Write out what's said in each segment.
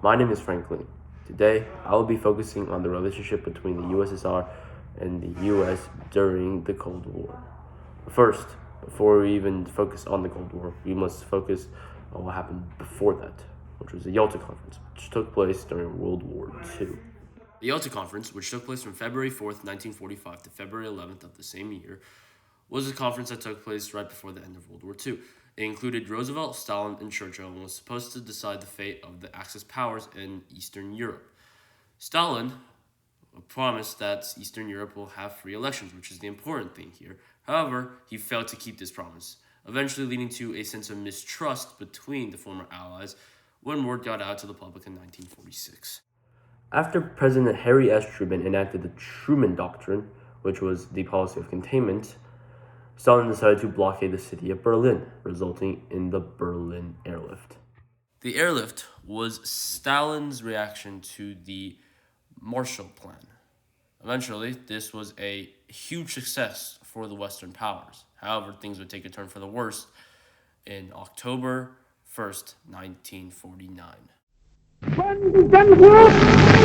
My name is Ling. Today, I will be focusing on the relationship between the USSR and the US during the Cold War. First, before we even focus on the Cold War, we must focus on what happened before that, which was the Yalta Conference, which took place during World War II. The Yalta Conference, which took place from February 4th, 1945 to February 11th of the same year, was a conference that took place right before the end of World War II. It included Roosevelt, Stalin, and Churchill and was supposed to decide the fate of the Axis powers in Eastern Europe. Stalin promised that Eastern Europe will have free elections, which is the important thing here. However, he failed to keep this promise, eventually leading to a sense of mistrust between the former allies when word got out to the public in 1946. After President Harry S. Truman enacted the Truman Doctrine, which was the policy of containment, Stalin decided to blockade the city of Berlin, resulting in the Berlin Airlift. The airlift was Stalin's reaction to the Marshall Plan. Eventually, this was a huge success for the Western powers. However, things would take a turn for the worse in October 1st, 1949. 关注政府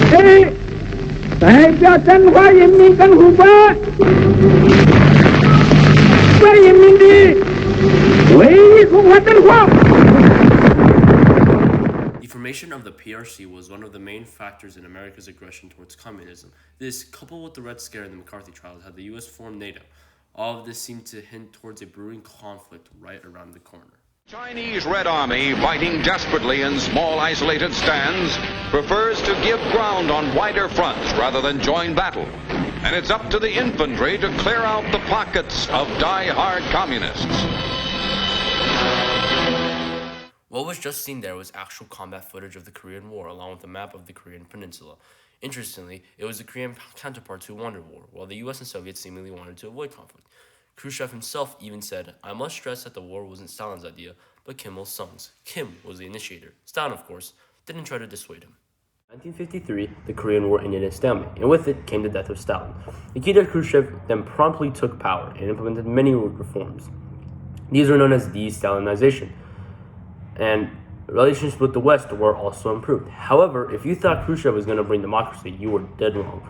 对代表中华人民共和国人民的唯一中华政府。 The formation of the PRC was one of the main factors in America's aggression towards communism. This, coupled with the Red Scare and the McCarthy trials, had the U.S. form NATO. All of this seemed to hint towards a brewing conflict right around the corner. Chinese Red Army, fighting desperately in small isolated stands, prefers to give ground on wider fronts rather than join battle. And it's up to the infantry to clear out the pockets of die-hard communists. What was just seen there was actual combat footage of the Korean War, along with a map of the Korean Peninsula. Interestingly, it was the Korean counterparts who wanted war, while the US and Soviets seemingly wanted to avoid conflict. Khrushchev himself even said, "I must stress that the war wasn't Stalin's idea, but Kim Il-sung's. Kim was the initiator. Stalin, of course, didn't try to dissuade him." In 1953, the Korean War ended in stalemate, and with it came the death of Stalin. Nikita Khrushchev then promptly took power and implemented many reforms. These were known as de-Stalinization, and relations with the West were also improved. However, if you thought Khrushchev was going to bring democracy, you were dead wrong.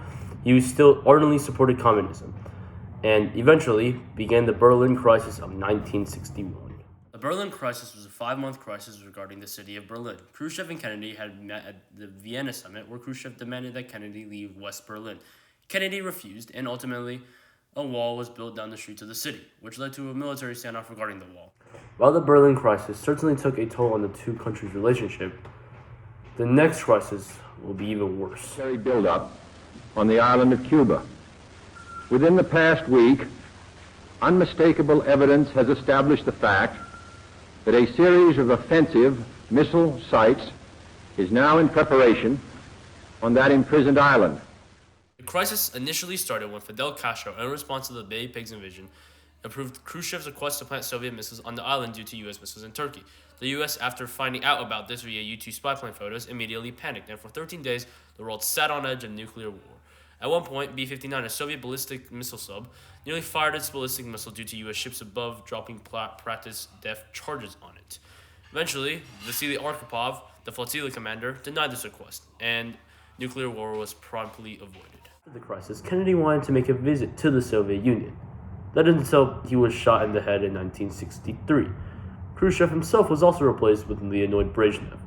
He still ardently supported communism, and eventually began the Berlin Crisis of 1961. The Berlin Crisis was a 5-month crisis regarding the city of Berlin. Khrushchev and Kennedy had met at the Vienna summit, where Khrushchev demanded that Kennedy leave West Berlin. Kennedy refused, and ultimately a wall was built down the streets of the city, which led to a military standoff regarding the wall. While the Berlin Crisis certainly took a toll on the two countries' relationship, the next crisis will be even worse. Military buildup on the island of Cuba. Within the past week, unmistakable evidence has established the fact that a series of offensive missile sites is now in preparation on that imprisoned island. The crisis initially started when Fidel Castro, in response to the Bay Pigs invasion, approved Khrushchev's request to plant Soviet missiles on the island due to U.S. missiles in Turkey. The U.S., after finding out about this via U-2 spy plane photos, immediately panicked, and for 13 days, the world sat on edge of nuclear war. At one point, B-59, a Soviet ballistic missile sub, nearly fired its ballistic missile due to U.S. ships above dropping practice depth charges on it. Eventually, Vasily Arkhipov, the flotilla commander, denied this request, and nuclear war was promptly avoided. After the crisis, Kennedy wanted to make a visit to the Soviet Union. That until he was shot in the head in 1963. Khrushchev himself was also replaced with Leonid Brezhnev.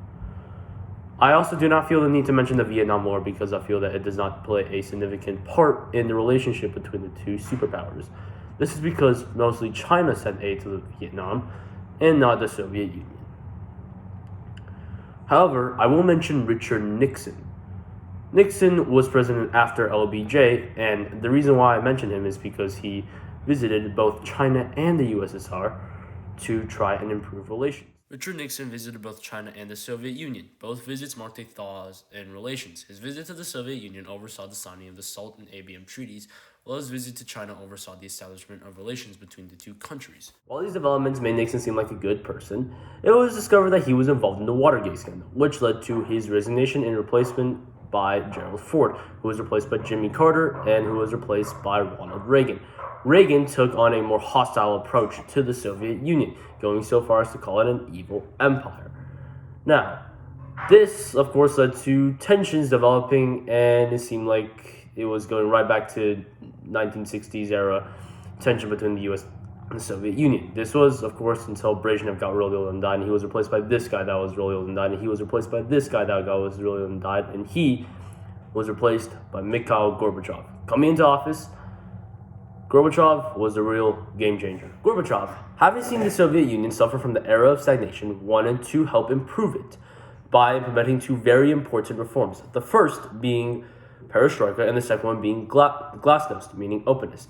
I also do not feel the need to mention the Vietnam War because I feel that it does not play a significant part in the relationship between the two superpowers. This is because mostly China sent aid to Vietnam and not the Soviet Union. However, I will mention Richard Nixon. Nixon was president after LBJ, and the reason why I mention him is because he visited both China and the USSR to try and improve relations. Richard Nixon visited both China and the Soviet Union. Both visits marked a thaw in relations. His visit to the Soviet Union oversaw the signing of the SALT and ABM treaties, while his visit to China oversaw the establishment of relations between the two countries. While these developments made Nixon seem like a good person, it was discovered that he was involved in the Watergate scandal, which led to his resignation and replacement by Gerald Ford, who was replaced by Jimmy Carter, and who was replaced by Ronald Reagan. Reagan took on a more hostile approach to the Soviet Union, going so far as to call it an evil empire. Now, This, of course, led to tensions developing, and it seemed like it was going right back to 1960s era tension between the U.S. and the Soviet Union. This was, of course, until Brezhnev got really old and died, and he was replaced by this guy that was really old and died, and he was replaced by this guy that was really old and died, and he was replaced by Mikhail Gorbachev. Coming into office, Gorbachev was the real game changer. Gorbachev, having seen the Soviet Union suffer from the era of stagnation, wanted to help improve it by implementing two very important reforms. The first being perestroika, and the second one being glasnost, meaning openness.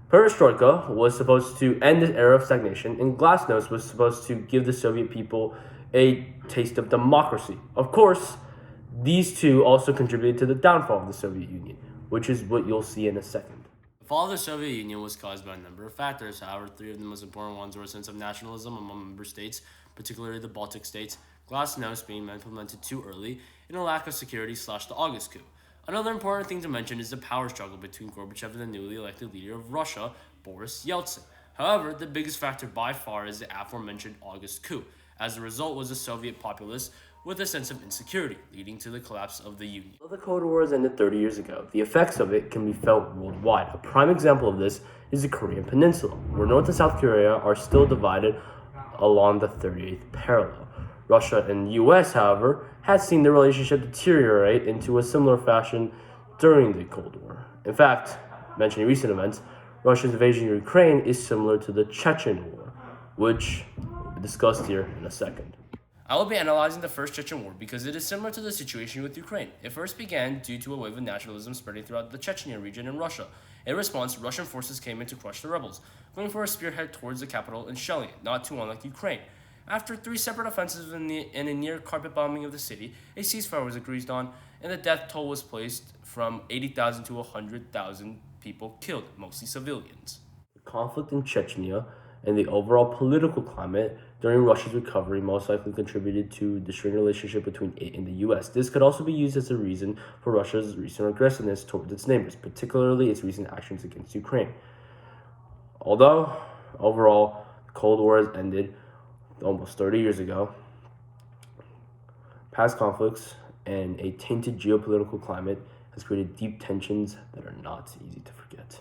Perestroika was supposed to end this era of stagnation, and glasnost was supposed to give the Soviet people a taste of democracy. Of course, these two also contributed to the downfall of the Soviet Union, which is what you'll see in a second. The fall of the Soviet Union was caused by a number of factors. However, three of the most important ones were a sense of nationalism among member states, particularly the Baltic states, glasnost being implemented too early, and a lack of security / the August coup. Another important thing to mention is the power struggle between Gorbachev and the newly elected leader of Russia, Boris Yeltsin. However, the biggest factor by far is the aforementioned August coup. As a result was the Soviet populace with a sense of insecurity, leading to the collapse of the Union. Although the Cold War ended 30 years ago, the effects of it can be felt worldwide. A prime example of this is the Korean Peninsula, where North and South Korea are still divided along the 38th parallel. Russia and the US, however, had seen the relationship deteriorate into a similar fashion during the Cold War. In fact, mentioning recent events, Russia's invasion of Ukraine is similar to the Chechen War, which we'll be discussed here in a second. I will be analyzing the First Chechen War because it is similar to the situation with Ukraine. It first began due to a wave of nationalism spreading throughout the Chechnya region in Russia. In response, Russian forces came in to crush the rebels, going for a spearhead towards the capital and shelling it, not too unlike Ukraine. After 3 separate offensives and a near carpet bombing of the city, a ceasefire was agreed on, and the death toll was placed from 80,000 to 100,000 people killed, mostly civilians. The conflict in Chechnya and the overall political climate during Russia's recovery most likely contributed to the strained relationship between it and the US. This could also be used as a reason for Russia's recent aggressiveness towards its neighbors, particularly its recent actions against Ukraine. Although, overall, the Cold War has ended almost 30 years ago, past conflicts and a tainted geopolitical climate has created deep tensions that are not easy to forget.